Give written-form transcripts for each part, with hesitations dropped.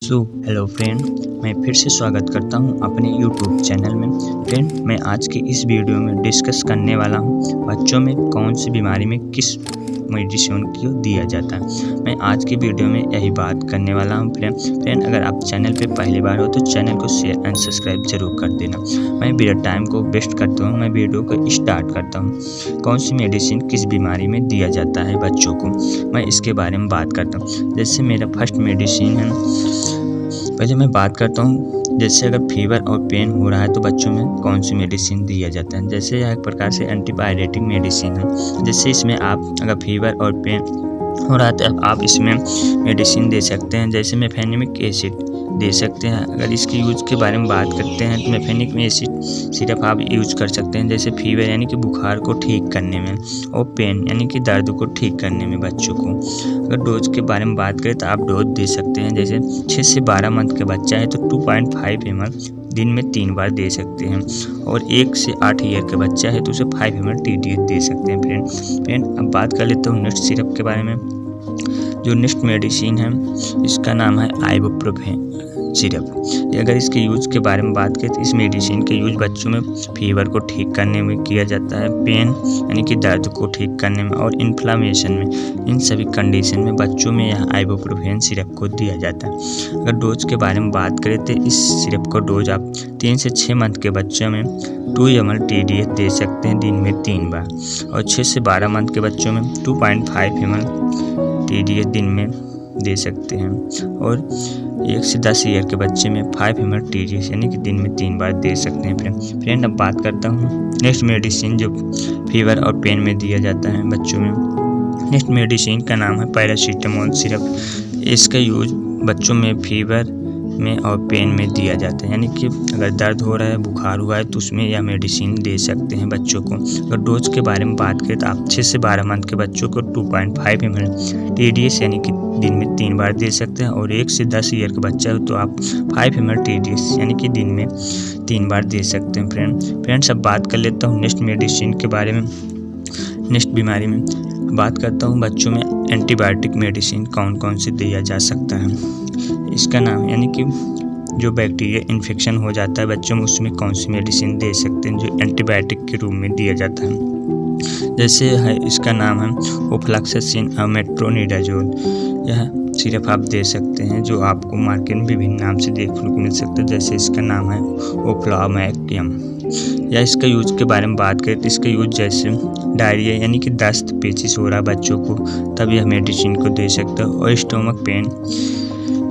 Hello friend, मैं फिर से स्वागत करता हूं अपने यूट्यूब चैनल में। फ्रेंड, मैं आज की इस वीडियो में डिस्कस करने वाला हूं बच्चों में कौन सी बीमारी में किस मेडिसिन को दिया जाता है। मैं आज की वीडियो में यही बात करने वाला हूं। फ्रेंड, अगर आप चैनल पे पहली बार हो तो चैनल को शेयर एंड सब्सक्राइब जरूर कर देना। मैं बिना टाइम को वेस्ट करता हूँ, मैं वीडियो को स्टार्ट करता हूँ। कौन सी मेडिसिन किस बीमारी में दिया जाता है बच्चों को, मैं इसके बारे में बात करता हूँ। जैसे मेरा फर्स्ट मेडिसिन है, पहले मैं बात करता हूँ। जैसे अगर फीवर और पेन हो रहा है तो बच्चों में कौन सी मेडिसिन दिया जाता है। जैसे यह एक प्रकार से एंटीबायोटिक मेडिसिन है। जैसे इसमें आप अगर फीवर और पेन हो रहा है तो आप इसमें मेडिसिन दे सकते हैं। जैसे मेफेनिक एसिड दे सकते हैं। अगर इसके यूज के बारे में बात करते हैं तो मेफेनिक एसिड सिर्फ आप यूज कर सकते हैं जैसे फीवर यानी कि बुखार को ठीक करने में, और पेन यानी कि दर्द को ठीक करने में बच्चों को। अगर डोज के बारे में बात करें तो आप डोज दे सकते हैं। जैसे 6 से 12 मंथ का बच्चा है तो 2.5 ml दिन में 3 बार दे सकते हैं, और 1 से 8 ईयर का बच्चा है तो उसे 5 ml TDS दे सकते हैं। फ्रेंड, अब बात कर लेता हूँ नेक्स्ट सिरप के बारे में। जो नेक्स्ट मेडिसिन है इसका नाम है आइबुप्रोफेन सिरप। अगर इसके यूज के बारे में बात करें तो इस मेडिसिन के यूज बच्चों में फीवर को ठीक करने में किया जाता है, पेन यानी कि दर्द को ठीक करने में, और इन्फ्लामेशन में। इन सभी कंडीशन में बच्चों में यह आइबुप्रोफेन सिरप को दिया जाता है। अगर डोज के बारे में बात करें तो इस सिरप को डोज आप 3 से 6 मंथ के बच्चों में 2 ml TDS दे सकते हैं दिन में 3 बार, और 6 से 12 मंथ के बच्चों में 2.5 ml TDS दिन में दे सकते हैं, और 1 से 10 ईयर के बच्चे में 5 ml TDS यानी कि दिन में 3 बार दे सकते हैं। फ्रेंड, अब बात करता हूँ नेक्स्ट मेडिसिन जो फीवर और पेन में दिया जाता है बच्चों में। नेक्स्ट मेडिसिन का नाम है पैरासीटामोल सिरप। इसका यूज बच्चों में फीवर में और पेन में दिया जाता है, यानी कि अगर दर्द हो रहा है, बुखार हुआ है तो उसमें यह मेडिसिन दे सकते हैं बच्चों को। अगर डोज के बारे में बात करें तो आप 6 से 12 मंथ के बच्चों को 2.5 ml TDS यानी कि दिन में 3 बार दे सकते हैं, और 1 से 10 ईयर का बच्चा हो तो आप 5 ml TDS यानी कि दिन में 3 बार दे सकते हैं। फ्रेंड्स, अब बात कर लेता हूँ नेक्स्ट मेडिसिन के बारे में। नेक्स्ट बीमारी में बात करता हूँ बच्चों में एंटीबायोटिक मेडिसिन कौन कौन से दिया जा सकता है। इसका नाम यानी कि जो बैक्टीरिया इन्फेक्शन हो जाता है बच्चों में, उसमें कौन सी मेडिसिन दे सकते हैं जो एंटीबायोटिक के रूप में दिया जाता है। जैसे है इसका नाम है ओफ्लॉक्सासिन और मेट्रोनिडाजोल। यह सिर्फ आप दे सकते हैं जो आपको मार्केट में विभिन्न नाम से देखने को मिल सकता है। जैसे इसका नाम है ओफ्लामैक्टियम। या इसका यूज के बारे में बात करें तो इसका यूज जैसे डायरिया यानी कि दस्त पेचिश हो रहा है बच्चों को, तब यह मेडिसिन को दे सकता है, और स्टोमक पेन,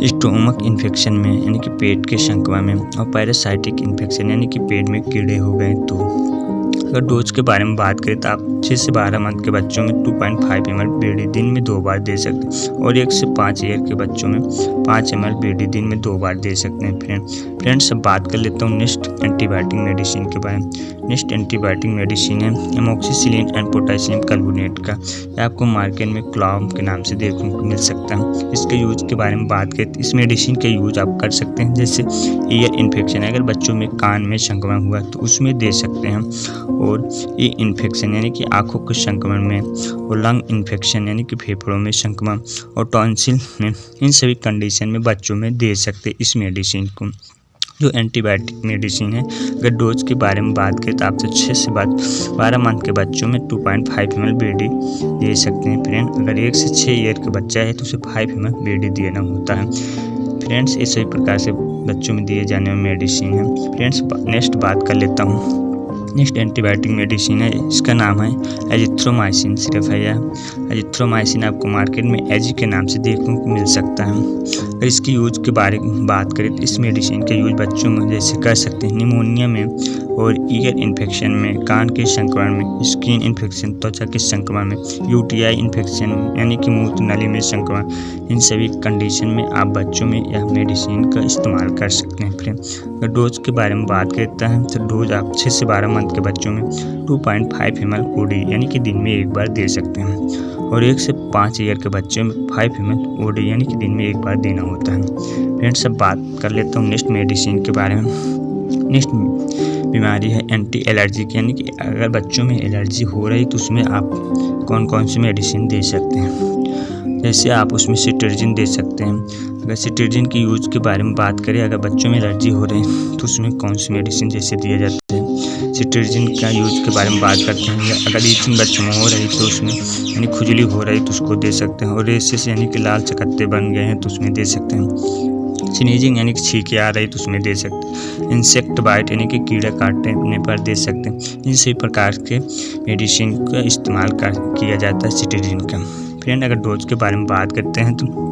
स्टोमक इन्फेक्शन में यानी कि पेट के संक्रमण में, और पैरासाइटिक इन्फेक्शन यानी कि पेट में कीड़े हो गए तो। अगर डोज के बारे में बात करें तो आप 6 से 12 मंथ के बच्चों में 2.5 ml BD दिन में 2 बार दे सकते हैं, और 1 से 5 ईयर के बच्चों में 5 ml BD दिन में 2 बार दे सकते हैं। फ्रेंड्स, अब बात कर लेता हूँ नेक्स्ट एंटीबायोटिक मेडिसिन के बारे में। नेक्स्ट एंटीबायोटिक मेडिसिन है एमोक्सिसिलिन एंड पोटेशियम कार्बोनेट का। यह आपको मार्केट में क्लॉम के नाम से देखने को मिल सकता है। इसके यूज के बारे में बात करें तो इस मेडिसिन का यूज आप कर सकते हैं। जैसे ईयर इन्फेक्शन है, अगर बच्चों में कान में संक्रमण हुआ तो उसमें दे सकते हैं, और ई इन्फेक्शन यानी कि आँखों के संक्रमण में, और लंग इन्फेक्शन यानी कि फेफड़ों में संक्रमण, और टॉन्सिल में, इन सभी कंडीशन में बच्चों में दे सकते इस मेडिसिन को जो एंटीबायोटिक मेडिसिन है। अगर डोज के बारे में बात करें तो आप तो 6 से 12 मंथ के बच्चों में 2.5 ml BD दे सकते हैं। फ्रेंड, अगर 1 से 6 ईयर का बच्चा है तो उसे 5 ml BD देना होता है। फ्रेंड्स, इस सभी प्रकार से बच्चों में दिए जाने वाली मेडिसिन है। फ्रेंड्स, नेक्स्ट बात कर लेता हूँ। नेक्स्ट एंटीबायोटिक मेडिसिन है, इसका नाम है एजिथ्रोमाइसिन सिरप है। यह एजिथ्रोमाइसिन आपको मार्केट में एजी के नाम से देखने को मिल सकता है। अगर इसकी यूज के बारे में बात करें तो इस मेडिसिन का यूज बच्चों में जैसे कर सकते हैं निमोनिया में, और ईयर इन्फेक्शन में, कान के संक्रमण में, स्किन इन्फेक्शन त्वचा के संक्रमण में, UTI इन्फेक्शन यानी कि मूत्र नली में संक्रमण, इन सभी कंडीशन में आप बच्चों में यह मेडिसिन का इस्तेमाल कर सकते हैं। फ्रेंड, अगर डोज के बारे में बात करता है तो डोज आप 6 से 12 मंथ के बच्चों में 2.5 ml OD यानी कि दिन में 1 बार दे सकते हैं, और 1 से 5 ईयर के बच्चों में 5 ml OD यानी कि दिन में 1 बार देना होता है। फ्रेंड्स, अब बात कर लेता हूँ नेक्स्ट मेडिसिन के बारे में। नेक्स्ट बीमारी है एंटी एलर्जिक, यानी कि अगर बच्चों में एलर्जी हो रही तो उसमें आप कौन कौन सी मेडिसिन दे सकते हैं। जैसे आप उसमें सिट्राजिन दे सकते हैं, अगर सिट्रीजिन की यूज के बारे में बात करें, अगर बच्चों में एलर्जी हो रही है तो उसमें कौन सी मेडिसिन जैसे दिया जाता है। सिट्रीजिन का यूज के बारे में बात करते हैं, या अगर ईचिंग बच्चों में हो रही तो उसमें यानी खुजली हो रही तो उसको दे सकते हैं, और रेसेस यानी कि लाल चकत्ते बन गए हैं तो उसमें दे सकते हैं। स्नीजिंग यानी कि छींके आ रही तो उसमें दे सकते हैं। इंसेक्ट बाइट यानी कि कीड़ा काटने पर दे सकते हैं। इन सभी प्रकार के मेडिसिन का इस्तेमाल किया जाता है सिट्रीजिन का। फ्रेंड, अगर डोज के बारे में बात करते हैं तो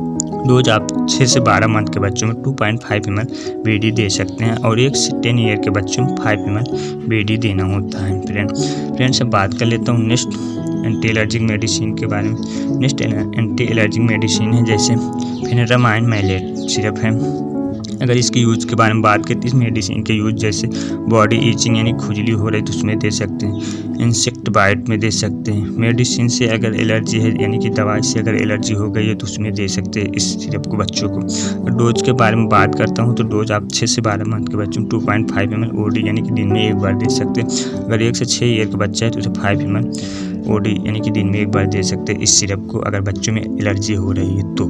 डोज आप 6 से 12 मंथ के बच्चों में 2.5 ml BD दे सकते हैं, और 1 से 10 ईयर के बच्चों में 5 ml BD देना होता है। फ्रेंड्स, अब बात कर लेता हूँ नेक्स्ट एंटी एलर्जिक मेडिसिन के बारे में। नेक्स्ट एंटी एलर्जिक मेडिसिन है जैसे फेनेरामाइन मैलेट सिरप है। अगर इसकी यूज के बारे में बात करें तो इस मेडिसिन के यूज जैसे बॉडी ईचिंग यानी खुजली हो रही तो उसमें दे सकते हैं। इंसेक्ट बाइट में दे सकते हैं। मेडिसिन से अगर एलर्जी है यानी कि दवाई से अगर एलर्जी हो गई है तो उसमें दे सकते हैं इस सिरप को बच्चों को। डोज के बारे में बात करता हूँ तो डोज आप 6 से 12 मंथ के बच्चों में 2.5 ml OD यानी कि दिन में एक बार दे सकते हैं। अगर 1 से 6 ईयर का बच्चा है तो उसे 5 ml OD यानी कि दिन में एक बार दे सकते हैं इस सिरप को, अगर बच्चों में एलर्जी हो रही है तो।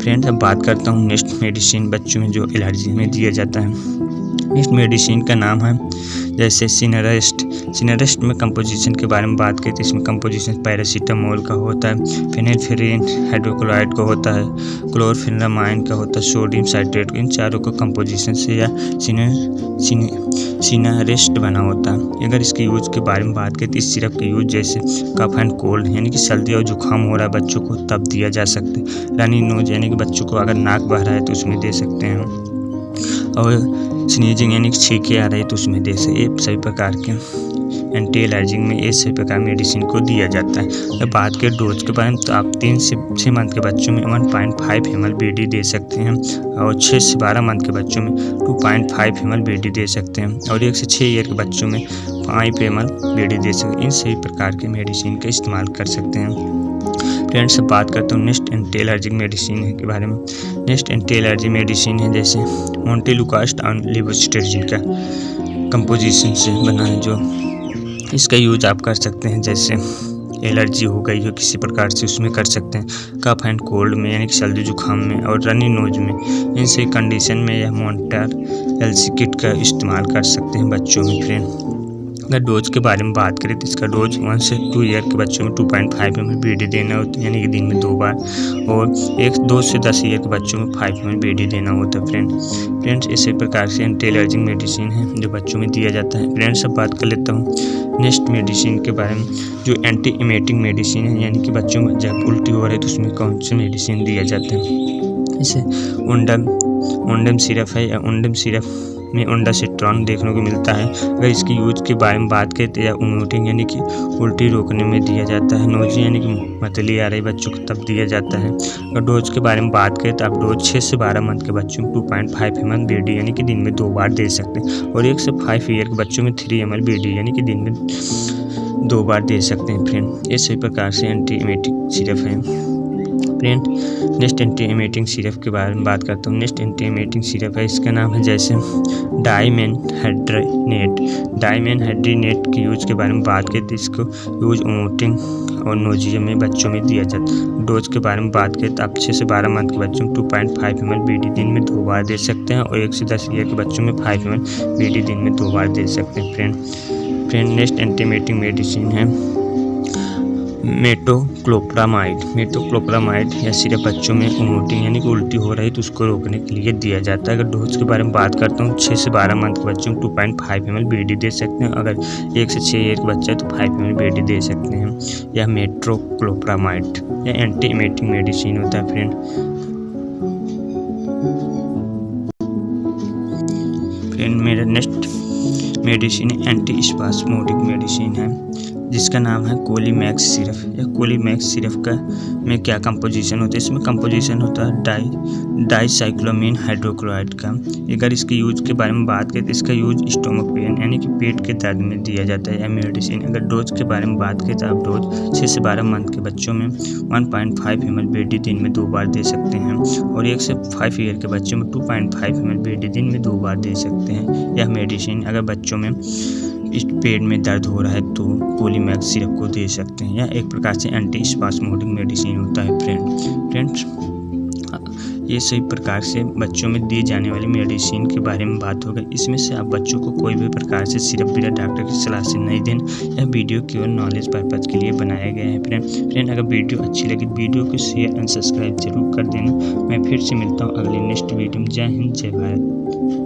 फ्रेंड्स, अब बात करता हूँ नेक्स्ट मेडिसिन बच्चों में जो एलर्जी में दिया जाता है। नेक्स्ट मेडिसिन का नाम है जैसे सिनरेस्ट में कंपोजिशन के बारे में बात करें तो इसमें कंपोजिशन पैरासीटामोल का होता है, फेनिलफ्यूरिन हाइड्रोक्लोराइड का होता है, क्लोरफेनामाइन का होता है, सोडियम साइट्रेट। इन चारों का कंपोजिशन से या सिनरेस्ट बना होता है। अगर इसके यूज के बारे में बात करें तो इस सिरप के यूज जैसे कफ एंड कोल्ड यानी कि सर्दी और जुकाम हो रहा है बच्चों को तब दिया जा सकता है। रनी नोज यानी कि बच्चों को अगर नाक बह रहा है तो उसमें दे सकते हैं, और स्नीजिंग यानी कि छींके आ रही है तो उसमें दे सकते। ये सभी प्रकार के एंटी एलर्जिक में ये सभी प्रकार मेडिसिन को दिया जाता है। जब बात करें डोज के बारे में तो आप 3 से 6 मंथ के बच्चों में 1.5 ml BD दे सकते हैं, और 6 से 12 मंथ के बच्चों में 2.5 ml BD दे सकते हैं, और 1 से 6 ईयर के बच्चों में 5 ml BD दे सकते हैं। इन सभी प्रकार के मेडिसिन का इस्तेमाल कर सकते हैं। फ्रेंड्स, अब बात करता हूँ नेक्स्ट एंटी एलर्जिक मेडिसिन के बारे में। नेक्स्ट एंटी एलर्जी मेडिसिन है जैसे मोंटेलुकास्ट और लेवोसिट्रीजिन का कंपोजिशन से बना है, जो इसका यूज आप कर सकते हैं जैसे एलर्जी हो गई हो किसी प्रकार से उसमें कर सकते हैं, कफ एंड कोल्ड में यानी कि सर्दी जुकाम में, और रनी नोज में। इन सभी कंडीशन में यह मोंटार एलसी किट का इस्तेमाल कर सकते हैं बच्चों में। फ्रेंड, अगर डोज के बारे में बात करें तो इसका डोज 1 से 2 ईयर के बच्चों में 2.5 ml BD देना होता है यानी कि दिन में 2 बार, और 2 से 10 ईयर के बच्चों में 5 ml BD देना होता है। फ्रेंड्स, इसी प्रकार से एंटी एलर्जिक मेडिसिन है जो बच्चों में दिया जाता है। फ्रेंड्स, अब बात कर लेता हूँ नेक्स्ट मेडिसिन के बारे में जो एंटी इमेटिंग मेडिसिन है, यानी कि बच्चों में जब उल्टी हो रही है तो उसमें कौन सी मेडिसिन दिया जाता है। जैसे ओंडम सिरप है, या ओंडम सिरप में ओंडासिट्रॉन देखने को मिलता है। अगर इसकी यूज के बारे में बात करें तो या उमोटिंग यानी कि उल्टी रोकने में दिया जाता है। नोजी यानी कि मतली आ रही बच्चों को तब दिया जाता है। और डोज के बारे में बात करें तो आप डोज 6 से 12 मंथ के बच्चों में 2.5 ml BD यानी कि दिन में 2 बार दे सकते हैं, और 1 से 5 ईयर के बच्चों में 3 ml BD यानी कि दिन में 2 बार दे सकते हैं। फ्रेंड, ये सभी प्रकार से एंटी इमेटिक सिरप है। Friend, next anti emitting syrup के बारे में बात करता हूँ। नेक्स्ट एंटी इमेटिंग सिरप है, इसका नाम है जैसे डाइमेनहाइड्रिनेट के यूज के बारे में बात करें तो इसको यूज उमोटिंग और नोजिया में बच्चों में दिया जाता है। डोज के बारे में बात करें तो आप 6 से 12 मंथ के बच्चों में 2.5 ml BD दिन में 2 बार दे सकते हैं, और 1 से 10 ईयर के बच्चों में 5 ml BD दिन में 2 बार दे सकते हैं। Friend, next anti emitting medicine है मेटोक्लोप्रामाइड या सिरप बच्चों में उमोटिंग यानी कि उल्टी हो रही है तो उसको रोकने के लिए दिया जाता है। अगर डोज के बारे में बात करता हूँ 6 से 12 मंथ के बच्चों में 2.5 ml BD दे सकते हैं, अगर 1 से 6 ईयर का बच्चा है तो 5 ml BD दे सकते हैं। यह मेट्रोक्लोप्रामाइड या एंटी इमेटिंग मेडिसिन होता है। फ्रेंड, मेरा next medicine anti spasmodic medicine है जिसका नाम है कोलीमैक्स सिरप। या कोलीमैक्स सिरप का में क्या कंपोजिशन होता है, इसमें कंपोजिशन होता है डाइसाइक्लोमीन हाइड्रोक्लोराइड का। अगर इसके यूज के बारे में बात करें तो इसका यूज स्टोमक पेन यानी कि पेट के दर्द में दिया जाता है। यह मेडिसिन अगर डोज के बारे में बात करें तो आप डोज 6 से 12 मंथ के बच्चों में 1.5 ml BD दिन में 2 बार दे सकते हैं, और 1 से 5 ईयर के बच्चों में 2.5 ml BD दिन में 2 बार दे सकते हैं। यह मेडिसिन अगर बच्चों में इस पेट में दर्द हो रहा है तो कोलीमैक्स सिरप को दे सकते हैं। यह एक प्रकार से एंटी स्पास्मोडिक मेडिसिन होता है। फ्रेंड्स, ये सभी प्रकार से बच्चों में दी जाने वाली मेडिसिन के बारे में बात होगा। इसमें से आप बच्चों को कोई भी प्रकार से सिर्फ बिना डॉक्टर की सलाह से नहीं देना। यह वीडियो केवल नॉलेज पर्पज़ के लिए बनाया गया है। फ्रेंड अगर वीडियो अच्छी लगी वीडियो को शेयर एंड सब्सक्राइब जरूर कर देना। मैं फिर से मिलता हूँ अगले नेक्स्ट वीडियो में। जय हिंद, जय भारत।